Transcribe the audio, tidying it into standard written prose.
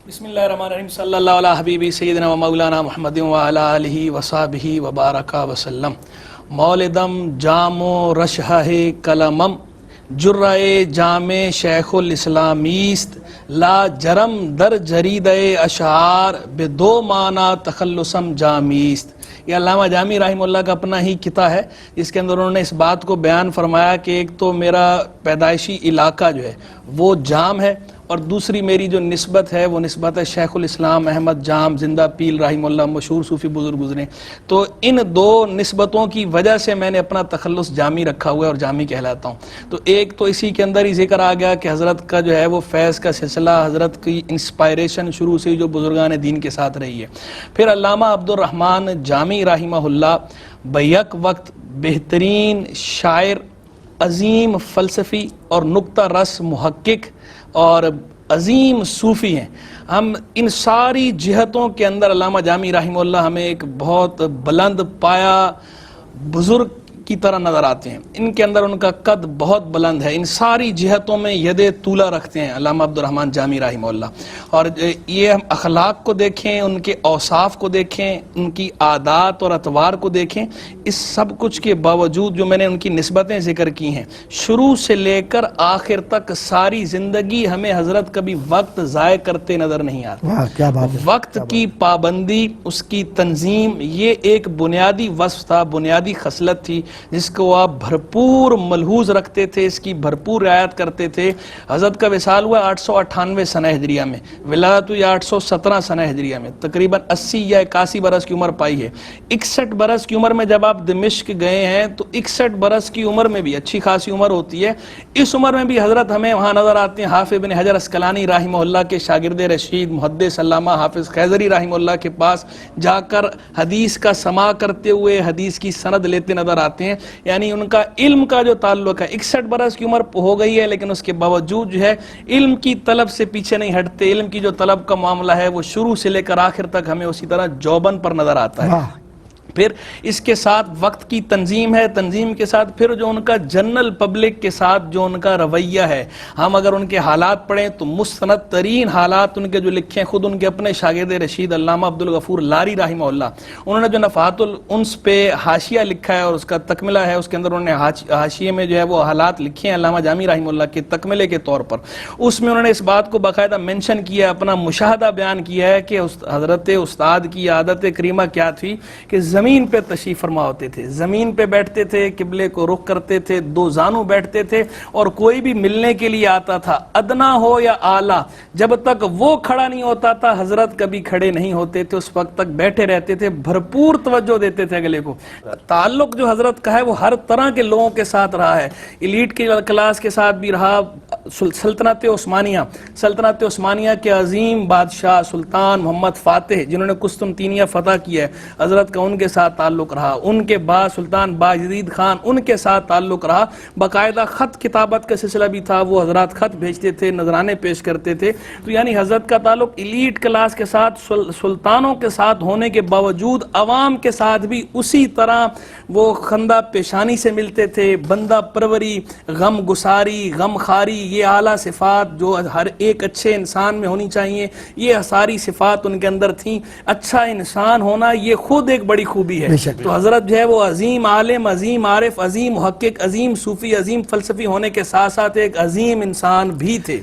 بسم اللہ الرحمن الرحیم صلی اللہ علیہ حبیبی سیدنا و مولانا محمد و علی آلہ و صحبہ و بارکہ وسلم. مولدم جام و رشحہ کلمم جرائے جام شیخ الاسلامیست لا جرم در جرید اشعار بے دو معنی تخلصم جامیست. یہ علامہ جامی رحمہ اللہ کا اپنا ہی کتاب ہے جس کے اندر انہوں نے اس بات کو بیان فرمایا کہ ایک تو میرا پیدائشی علاقہ جو ہے وہ جام ہے، اور دوسری میری جو نسبت ہے وہ نسبت ہے شیخ الاسلام احمد جام زندہ پیل رحمہ اللہ، مشہور صوفی بزرگ گزرے. تو ان دو نسبتوں کی وجہ سے میں نے اپنا تخلص جامی رکھا ہوا ہے اور جامی کہلاتا ہوں. تو ایک تو اسی کے اندر ہی ذکر آ گیا کہ حضرت کا جو ہے وہ فیض کا سلسلہ، حضرت کی انسپائریشن شروع سے جو بزرگان دین کے ساتھ رہی ہے. پھر علامہ عبدالرحمن جامی رحمہ اللہ بیک وقت بہترین شاعر، عظیم فلسفی اور نکتہ رس محقق اور عظیم صوفی ہیں. ہم ان ساری جہتوں کے اندر علامہ جامی رحمہ اللہ ہمیں ایک بہت بلند پایا بزرگ کی طرح نظر آتے ہیں. ان کے اندر ان کا قد بہت بلند ہے، ان ساری جہتوں میں ید طولہ رکھتے ہیں علامہ عبدالرحمن جامی رحمہ اللہ. اور یہ ہم اخلاق کو دیکھیں، ان کے اوصاف کو دیکھیں، ان کی عادات اور اطوار کو دیکھیں، اس سب کچھ کے باوجود جو میں نے ان کی نسبتیں ذکر کی ہیں، شروع سے لے کر آخر تک ساری زندگی ہمیں حضرت کبھی وقت ضائع کرتے نظر نہیں آتے. وقت کی پابندی، اس کی تنظیم، یہ ایک بنیادی وصف تھا، بنیادی خصلت تھی جس کو آپ بھرپور ملحوظ رکھتے تھے، اس کی بھرپور رعایت کرتے تھے. حضرت کا وصال ہوا 898 سنہ ہجریہ میں، ولادت ہوئی 817 سنہ ہجریہ میں، تقریباً 80 یا 81 برس کی عمر پائی ہے. 61 برس کی عمر میں جب آپ دمشق گئے ہیں تو 61 برس کی عمر میں بھی اچھی خاصی عمر ہوتی ہے، اس عمر میں بھی حضرت ہمیں وہاں نظر آتے ہیں حافظ بن حجر عسقلانی رحمہ اللہ کے شاگرد رشید محدث علامہ حافظ خیزری رحمہ اللہ کے پاس جا کر حدیث کا سماع کرتے ہوئے حدیث کی سند لیتے نظر آتے ہیں. یعنی ان کا علم کا جو تعلق ہے، 61 برس کی عمر ہو گئی ہے لیکن اس کے باوجود جو ہے علم کی طلب سے پیچھے نہیں ہٹتے. علم کی جو طلب کا معاملہ ہے وہ شروع سے لے کر آخر تک ہمیں اسی طرح جوبن پر نظر آتا ہے. پھر اس کے ساتھ وقت کی تنظیم ہے، تنظیم کے ساتھ پھر جو ان کا جنرل پبلک کے ساتھ جو ان کا رویہ ہے، ہم اگر ان کے حالات پڑھیں تو مستند ترین حالات ان کے جو لکھے ہیں خود ان کے اپنے شاگرد رشید علامہ عبدالغفور لاری رحمہ اللہ، انہوں نے جو نفحات الانس پہ حاشیہ لکھا ہے اور اس کا تکملہ ہے، اس کے اندر انہوں نے حاشیے میں جو ہے وہ حالات لکھے ہیں علامہ جامی رحمہ اللہ کے تکملے کے طور پر. اس میں انہوں نے اس بات کو باقاعدہ مینشن کیا، اپنا مشاہدہ بیان کیا ہے کہ حضرت استاد کی عادت کریمہ کیا تھی کہ زمین پہ تشریف فرما ہوتے تھے، زمین پہ بیٹھتے تھے، قبلے کو رخ کرتے تھے، دو زانو بیٹھتے تھے، اور کوئی بھی ملنے کے لیے آتا تھا ادنا ہو یا اعلیٰ، جب تک وہ کھڑا نہیں ہوتا تھا حضرت کبھی کھڑے نہیں ہوتے تھے، اس وقت تک بیٹھے رہتے تھے، بھرپور توجہ دیتے تھے اگلے کو. تعلق جو حضرت کا ہے وہ ہر طرح کے لوگوں کے ساتھ رہا ہے، ایلیٹ کی کلاس کے ساتھ بھی رہا. سلطنت عثمانیہ کے عظیم بادشاہ سلطان محمد فاتح جنہوں نے قسطنطینیہ فتح کیا ہے، حضرت کا ان کے ساتھ تعلق رہا. ان کے بعد سلطان باجدید خان، ان کے ساتھ تعلق رہا. باقاعدہ خط کتابت کا سلسلہ بھی تھا، وہ حضرات خط بھیجتے تھے، نذرانے پیش کرتے تھے. تو یعنی حضرت کا تعلق ایلیٹ کلاس کے ساتھ، سلطانوں کے ساتھ ہونے کے باوجود عوام کے ساتھ بھی اسی طرح وہ خندہ پیشانی سے ملتے تھے. بندہ پروری، غم گساری، غم خاری، یہ اعلیٰ صفات جو ہر ایک اچھے انسان میں ہونی چاہیے، یہ ساری صفات ان کے اندر تھیں. اچھا انسان ہونا یہ خود ایک بڑی خوبی ہے. تو حضرت جو ہے وہ عظیم عالم، عظیم عارف، عظیم محقق، عظیم صوفی، عظیم فلسفی ہونے کے ساتھ ساتھ ایک عظیم انسان بھی تھے.